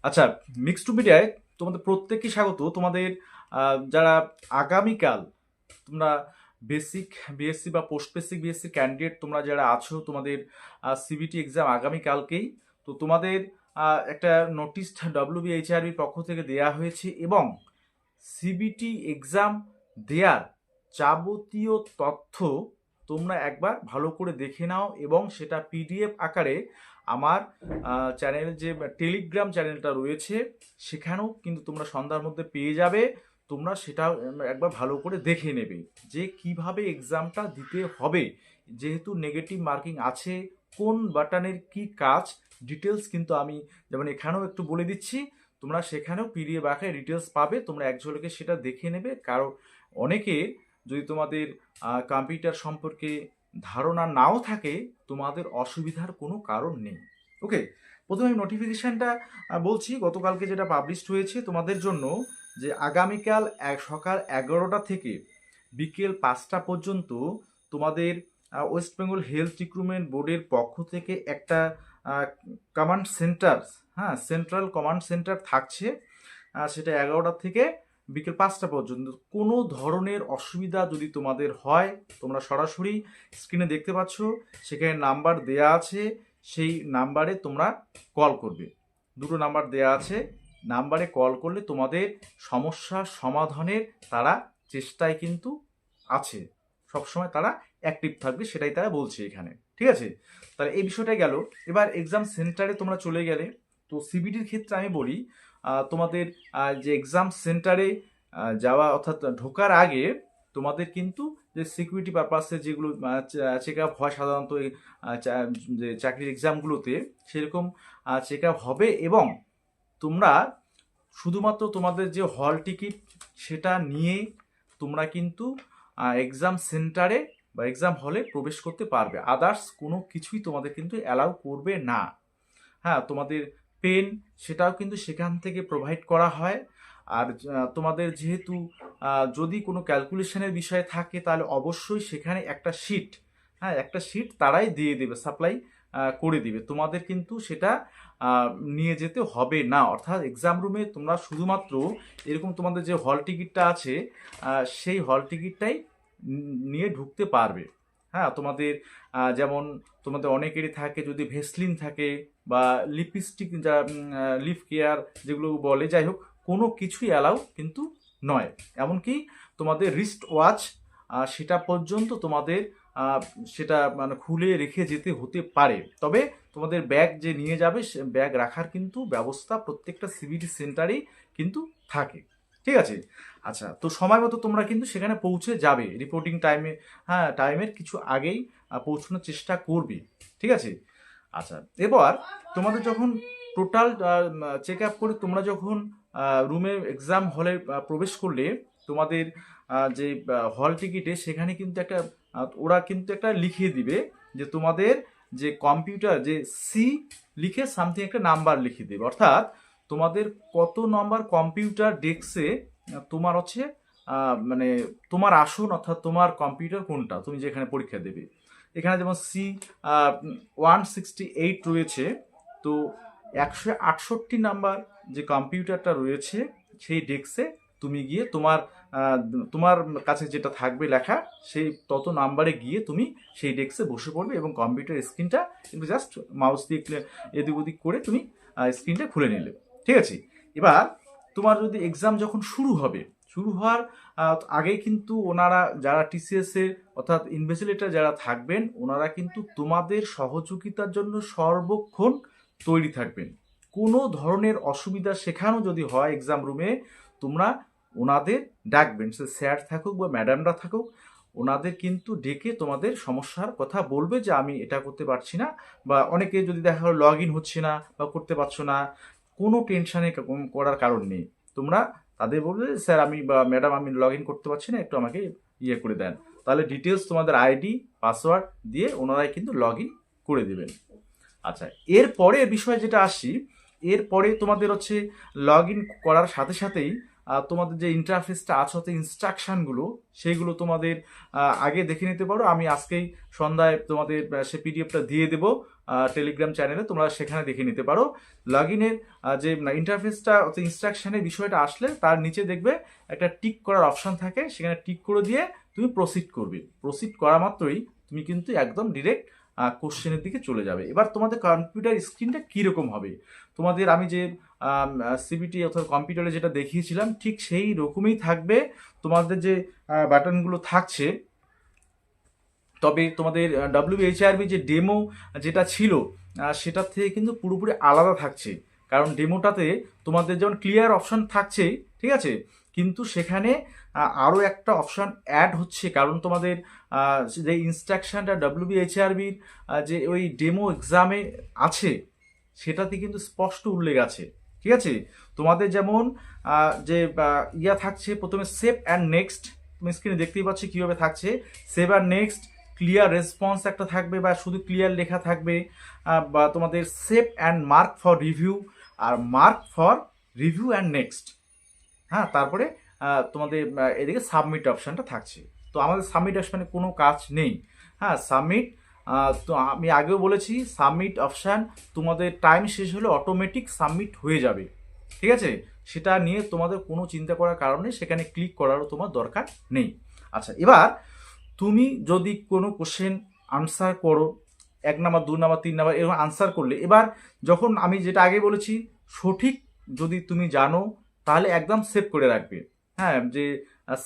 আচ্ছা, mixed two মিডিয়ায় তোমাদের প্রত্যেককে স্বাগত। তোমাদের যারা আগামীকাল তোমরা বেসিক বিএসসি বা পোস্ট বেসিক বিএসসি ক্যান্ডিডেট তোমরা যারা আছো, তোমাদের সিবিটি এক্সাম আগামীকালকেই। তো তোমাদের একটা নোটিশ ডব্লিউবিএইচআরবির পক্ষ থেকে দেয়া হয়েছে এবং সিবিটি এক্সাম দেয়ার যাবতীয় তথ্য তোমরা একবার ভালো করে দেখে নাও এবং সেটা পিডিএফ আকারে আমার চ্যানেল যে টেলিগ্রাম চ্যানেলটা রয়েছে সেখানেও কিন্তু তোমরা সন্ধ্যার মধ্যে পেয়ে যাবে। তোমরা সেটা একবার ভালো করে দেখে নেবে যে কিভাবে এক্সামটা দিতে হবে, যেহেতু নেগেটিভ মার্কিং আছে, কোন বাটনের কি কাজ ডিটেলস কিন্তু আমি যেমন এখানেও একটু বলে দিচ্ছি। তোমরা সেখানেও পিডিএফ আকারে ডিটেলস পাবে, তোমরা এক ঝলকে সেটা দেখে নেবে। কারণ অনেকে যদি তোমাদের কম্পিউটার সম্পর্কে ধারণা নাও থাকে, তোমাদের অসুবিধার কোনো কারণ নেই। ওকে, প্রথমে আমি নোটিফিকেশানটা বলছি। গতকালকে যেটা পাবলিশড হয়েছে তোমাদের জন্য, যে আগামীকাল সকাল 11টা থেকে বিকেল 5টা পর্যন্ত তোমাদের ওয়েস্ট বেঙ্গল হেলথ রিক্রুটমেন্ট বোর্ডের পক্ষ থেকে একটা কমান্ড সেন্টার, হ্যাঁ, সেন্ট্রাল কমান্ড সেন্টার থাকছে। সেটা 11টা থেকে বিকেল 5টা পর্যন্ত। কোনো ধরনের অসুবিধা যদি তোমাদের হয়, তোমরা সরাসরি স্ক্রিনে দেখতে পাচ্ছ, সেখানে নাম্বার দেয়া আছে, সেই নাম্বারে তোমরা কল করবে। দুটো নাম্বার দেয়া আছে, নাম্বারে কল করলে তোমাদের সমস্যার সমাধানের তারা চেষ্টায় কিন্তু আছে, সবসময় তারা অ্যাক্টিভ থাকবে, সেটাই তারা বলছে এখানে। ঠিক আছে, তাহলে এই বিষয়টা গেল। এবার এক্সাম সেন্টারে তোমরা চলে গেলে, তো সিবিটির ক্ষেত্রে আমি বলি, তোমাদের যে এক্সাম সেন্টারে যাওয়া অর্থাৎ ঢোকার আগে তোমাদের কিন্তু যে সিকিউরিটি পারপাসে যেগুলো চেক আপ হয় সাধারণত যে চাকরির এক্সামগুলোতে, সেরকম চেক আপ হবে এবং তোমরা শুধুমাত্র তোমাদের যে হল টিকিট সেটা নিয়ে তোমরা কিন্তু এক্সাম সেন্টারে বা এক্সাম হলে প্রবেশ করতে পারবে। আদার্স কোনো কিছুই তোমাদের কিন্তু অ্যালাউ করবে না। হ্যাঁ, তোমাদের পেন সেটাও কিন্তু সেখান থেকে প্রোভাইড করা হয়। আর তোমাদের যেহেতু যদি কোনো ক্যালকুলেশনের বিষয় থাকে, তাহলে অবশ্যই সেখানে একটা শিট, হ্যাঁ, একটা শিট তারাই দিয়ে দেবে, সাপ্লাই করে দিবে। তোমাদের কিন্তু সেটা নিয়ে যেতে হবে না। অর্থাৎ এক্সাম রুমে তোমরা শুধুমাত্র এরকম তোমাদের যে হল টিকিটটা আছে সেই হল টিকিটটাই নিয়ে ঢুকতে পারবে। হ্যাঁ, তোমাদের যেমন তোমাদের অনেকেরই থাকে যদি ভেসলিন থাকে বা লিপস্টিক, যা লিপ কেয়ার যেগুলো বলে, যাই হোক, কোনো কিছুই অ্যালাউ কিন্তু নয়। এমনকি তোমাদের রিস্ট ওয়াচ সেটা পর্যন্ত তোমাদের সেটা মানে খুলে রেখে যেতে হতে পারে। তবে তোমাদের ব্যাগ যে নিয়ে যাবে সে ব্যাগ রাখার কিন্তু ব্যবস্থা প্রত্যেকটা সিবিটি সেন্টারেই কিন্তু থাকে। ঠিক আছে, আচ্ছা, তো সময় মতো তোমরা কিন্তু সেখানে পৌঁছে যাবে রিপোর্টিং টাইমে, হ্যাঁ, টাইমের কিছু আগেই পৌঁছানোর চেষ্টা করবে। ঠিক আছে, আচ্ছা, এবার তোমাদের যখন টোটাল চেক আপ করে তোমরা যখন রুমে এক্সাম হলে প্রবেশ করলে, তোমাদের যে হল টিকিটে সেখানে কিন্তু একটা ওরা কিন্তু একটা লিখিয়ে দিবে যে তোমাদের যে কম্পিউটার যে সি লিখে সামথিং একটা নাম্বার লিখে দেবে। অর্থাৎ তোমাদের কত নম্বর কম্পিউটার ডেস্কে তোমার হচ্ছে মানে তোমার আসন, অর্থাৎ তোমার কম্পিউটার কোনটা, তুমি যেখানে পরীক্ষা দেবে। এখানে যেমন C168 রয়েছে, তো 168 নাম্বার যে কম্পিউটারটা রয়েছে সেই ডেস্কে তুমি গিয়ে তোমার তোমার কাছে যেটা থাকবে লেখা, সেই তত নাম্বারে গিয়ে তুমি সেই ডেস্কে বসে পড়বে এবং কম্পিউটার স্ক্রিনটা কিন্তু জাস্ট মাউস দিয়ে এদিক ওদিক করে তুমি স্ক্রিনটা খুলে নিলে। ঠিক আছে, এবার তোমার যদি এক্সাম যখন শুরু হওয়ার আগেই কিন্তু ওনারা যারা টিসিএস এর অর্থাৎ ইনভেস্টিগেটর যারা থাকবেন, ওনারা কিন্তু তোমাদের সহযোগিতার জন্য সর্বক্ষণ তৈরি থাকবেন। কোনো ধরনের অসুবিধা সেখানেও যদি হয় এক্সাম রুমে, তোমরা ওনাদের ডাকবেন, সে স্যার থাকুক বা ম্যাডামরা থাকুক, ওনাদের কিন্তু ডেকে তোমাদের সমস্যার কথা বলবে যে আমি এটা করতে পারছি না, বা অনেকে যদি দেখা হলো লগ ইন হচ্ছে না বা করতে পারছো না, কোনো টেনশানে করার কারণ নেই। তোমরা তাদের বলবে যে স্যার আমি বা ম্যাডাম আমি লগ ইন করতে পারছি না, একটু আমাকে ইয়ে করে দেন। তাহলে ডিটেলস তোমাদের আইডি পাসওয়ার্ড দিয়ে ওনারাই কিন্তু লগ ইন করে দেবেন। আচ্ছা, এরপরে বিষয় যেটা আসি, এরপরে তোমাদের হচ্ছে লগ ইন করার সাথে সাথেই তোমাদের যে ইন্টারফেসটা আছে অর্থাৎ ইনস্ট্রাকশনগুলো, সেইগুলো তোমাদের আগে দেখে নিতে পারো। আমি আজকেই সন্ধ্যায় তোমাদের সে পিডিএফটা দিয়ে দেবো টেলিগ্রাম চ্যানেলে, তোমরা সেখানে দেখে নিতে পারো। লগ ইনের যে ইন্টারফেসটা ইনস্ট্রাকশনের বিষয়টা আসলে তার নিচে দেখবে একটা টিক করার অপশন থাকে, সেখানে টিক করে দিয়ে তুমি প্রসিড করবে। প্রসিড করা মাত্রই তুমি কিন্তু একদম ডিরেক্ট কোশ্চেনের দিকে চলে যাবে। এবার তোমাদের কম্পিউটার স্ক্রিনটা কীরকম হবে, তোমাদের আমি যে সিবিটি অথবা কম্পিউটারে যেটা দেখিয়েছিলাম ঠিক সেই রকমই থাকবে তোমাদের যে বাটনগুলো থাকছে। তবে তোমাদের WHRB যে ডেমো যেটা ছিল সেটার থেকে কিন্তু পুরোপুরি আলাদা থাকছে, কারণ ডেমোটাতে তোমাদের যেমন ক্লিয়ার অপশন থাকছেই, ঠিক আছে, কিন্তু সেখানে আরও একটা অপশন অ্যাড হচ্ছে, কারণ তোমাদের যে ইনস্ট্রাকশনটা WHRBর যে ওই ডেমো এক্সামে আছে সেটাতে কিন্তু স্পষ্ট উল্লেখ আছে, ঠিক আছে। তোমাদের যেমন যে ইয়া থাকছে প্রথমে সেভ অ্যান্ড নেক্সট, তুমি স্ক্রিনে দেখতেই পাচ্ছ কীভাবে থাকছে। Save and next, clear response একটা থাকবে বা শুধু ক্লিয়ার লেখা থাকবে, বা তোমাদের save and mark for review আর mark for review and next. হ্যাঁ, তারপরে তোমাদের এদিকে সাবমিট অপশানটা থাকছে। তো আমাদের সাবমিট অপশানে কোনো কাজ নেই। হ্যাঁ, সাবমিট, তো আমি আগেও বলেছি সাবমিট অপশান তোমাদের টাইম শেষ হলে অটোমেটিক সাবমিট হয়ে যাবে, ঠিক আছে। সেটা নিয়ে তোমাদের কোনো চিন্তা করার কারণে সেখানে ক্লিক করারও তোমার দরকার নেই। আচ্ছা, এবার তুমি যদি কোনো কোশ্চেন আনসার করো 1 নাম্বার 2 নাম্বার 3 নাম্বার এরকম আনসার করলে, এবার যখন আমি যেটা আগে বলেছি সঠিক যদি তুমি জানো তাহলে একদম সেভ করে রাখবে। হ্যাঁ, যে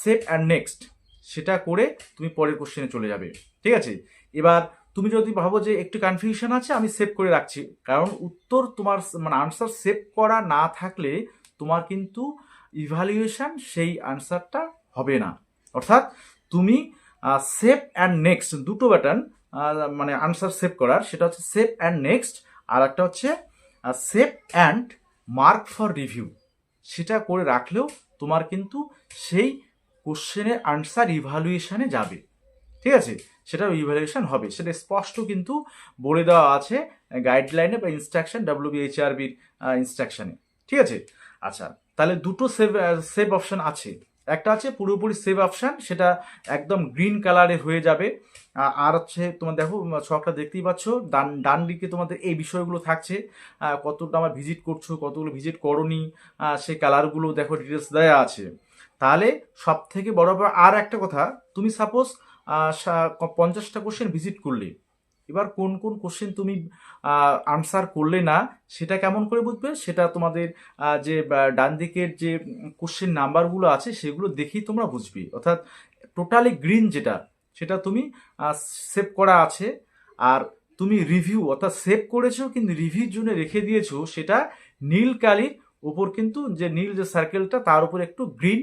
সেভ অ্যান্ড নেক্সট সেটা করে তুমি পরের কোশ্চেনে চলে যাবে, ঠিক আছে। এবার তুমি যদি ভাবো যে একটু কনফিউশন আছে আমি সেভ করে রাখছি, কারণ উত্তর তোমার মানে আনসার সেভ করা না থাকলে তোমার কিন্তু ইভ্যালুয়েশন সেই আনসারটা হবে না। অর্থাৎ তুমি সেভ অ্যান্ড নেক্সট দুটো বাটন, মানে আনসার সেভ করার, সেটা হচ্ছে সেভ অ্যান্ড নেক্সট, আর একটা হচ্ছে save and mark for review, সেটা করে রাখলেও তোমার কিন্তু সেই কোশ্চেনের আনসার ইভ্যালুয়েশনে যাবে, ঠিক আছে। সেটা ইভ্যালুয়েশন হবে, সেটা স্পষ্ট কিন্তু বলে দেওয়া আছে গাইডলাইনে বা ইনস্ট্রাকশন WHRBর ইনস্ট্রাকশনে, ঠিক আছে। আচ্ছা, তাহলে দুটো সেভ অপশন আছে। একটা আছে পুরোপুরি সেভ অপশন, সেটা একদম গ্রিন কালারে হয়ে যাবে। আর হচ্ছে তোমার দেখো ছকটা দেখতেই পাচ্ছ, ডান দিকে তোমাদের এই বিষয়গুলো থাকছে, কতটা আমার ভিজিট করছো, কতগুলো ভিজিট করোনি, সেই কালারগুলো দেখো ডিটেলস দেওয়া আছে। তাহলে সব থেকে বড় আর একটা কথা, তুমি সাপোজ 50টা কোশ্চেন ভিজিট করলে, এবার কোন কোন কোশ্চেন তুমি আনসার করলে না সেটা কেমন করে বুঝবে, সেটা তোমাদের যে ডান দিকের যে কোশ্চেন নাম্বারগুলো আছে সেগুলো দেখেই তোমরা বুঝবে। অর্থাৎ টোটালি গ্রিন যেটা, সেটা তুমি সেভ করা আছে, আর তুমি রিভিউ অর্থাৎ সেভ করেছো কিন্তু রিভিউর জন্য রেখে দিয়েছো সেটা নীল কালির উপর, কিন্তু যে নীল যে সার্কেলটা তার উপর একটু গ্রিন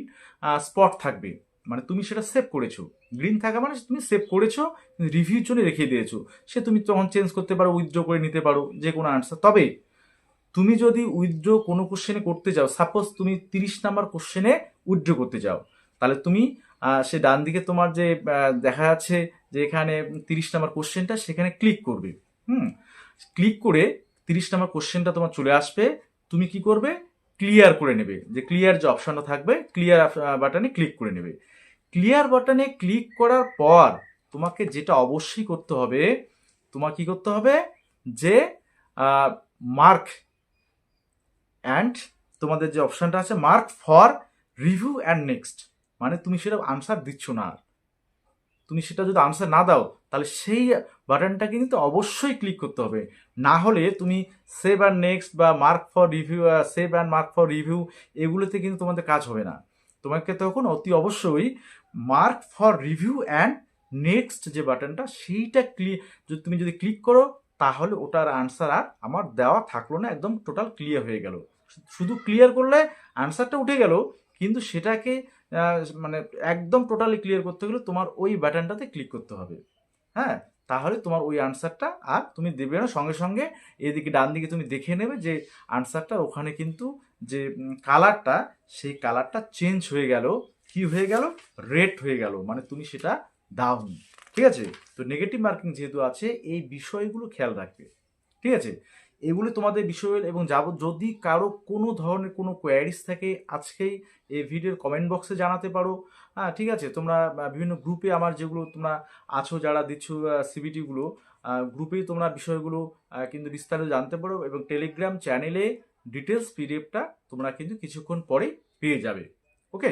স্পট থাকবে, মানে তুমি সেটা সেভ করেছো। গ্রিন থাকা মানে তুমি সেভ করেছো রিভিউর জন্য রেখে দিয়েছো, সে তুমি তখন চেঞ্জ করতে পারো, উইথড্র করে নিতে পারো যে কোনো আনসার। তবে তুমি যদি উইথড্র কোনো কোশ্চেনে করতে যাও, সাপোজ তুমি 30 নাম্বার কোশ্চেনে উইথড্র করতে যাও, তাহলে তুমি সে ডান দিকে তোমার যে দেখা যাচ্ছে যে এখানে 30 নাম্বার কোশ্চেনটা, সেখানে ক্লিক করবে। ক্লিক করে 30 নাম্বার কোশ্চেনটা তোমার চলে আসবে, তুমি কি করবে ক্লিয়ার করে নেবে, যে ক্লিয়ার যে অপশনটা থাকবে ক্লিয়ার বাটনে ক্লিক করে নেবে। ক্লিয়ার বাটনে ক্লিক করার পর তোমাকে যেটা অবশ্যই করতে হবে, তোমার কি করতে হবে, যে মার্ক অ্যান্ড তোমাদের যে অপশনটা আছে mark for review and next, মানে তুমি সেটা আনসার দিচ্ছ না, তুমি সেটা যদি আনসার না দাও তাহলে সেই বাটনটা কিন্তু অবশ্যই ক্লিক করতে হবে। না হলে তুমি সেভ অ্যান্ড নেক্সট বা mark for review, save and mark for review এগুলোতে কিন্তু তোমাদের কাজ হবে না। তোমাকে তখন অতি অবশ্যই mark for review and next যে বাটনটা সেইটা তুমি যদি ক্লিক করো তাহলে ওটার আনসার আর আমার দেওয়া থাকলো না, একদম টোটাল ক্লিয়ার হয়ে গেল। শুধু ক্লিয়ার করলে আনসারটা উঠে গেল, কিন্তু সেটাকে মানে একদম টোটালি ক্লিয়ার করতে গেলে তোমার ওই বাটনটাতে ক্লিক করতে হবে। হ্যাঁ, তাহলে তোমার ওই আনসারটা আর তুমি দেবে না, সঙ্গে সঙ্গে এদিকে ডান দিকে তুমি দেখে নেবে যে আনসারটার ওখানে কিন্তু যে কালারটা, সেই কালারটা চেঞ্জ হয়ে গেল, কি হয়ে গেল, রেড হয়ে গেল, মানে তুমি সেটা দাওনি, ঠিক আছে। তো নেগেটিভ মার্কিং যেহেতু আছে এই বিষয়গুলো খেয়াল রাখবে, ঠিক আছে। এগুলো তোমাদের বিষয়, এবং যদি কারো কোনো ধরনের কোনো কোয়ারিজ থাকে আজকেই এই ভিডিওর কমেন্ট বক্সে জানাতে পারো। হ্যাঁ, ঠিক আছে, তোমরা বিভিন্ন গ্রুপে আমার যেগুলো তোমরা আছো যারা দিচ্ছ সিবিটিগুলো, গ্রুপেই তোমরা বিষয়গুলো কিন্তু বিস্তারিত জানতে পারো, এবং টেলিগ্রাম চ্যানেলে ডিটেলস পিডিএফটা তোমরা কিন্তু কিছুক্ষণ পরেই পেয়ে যাবে। ওকে।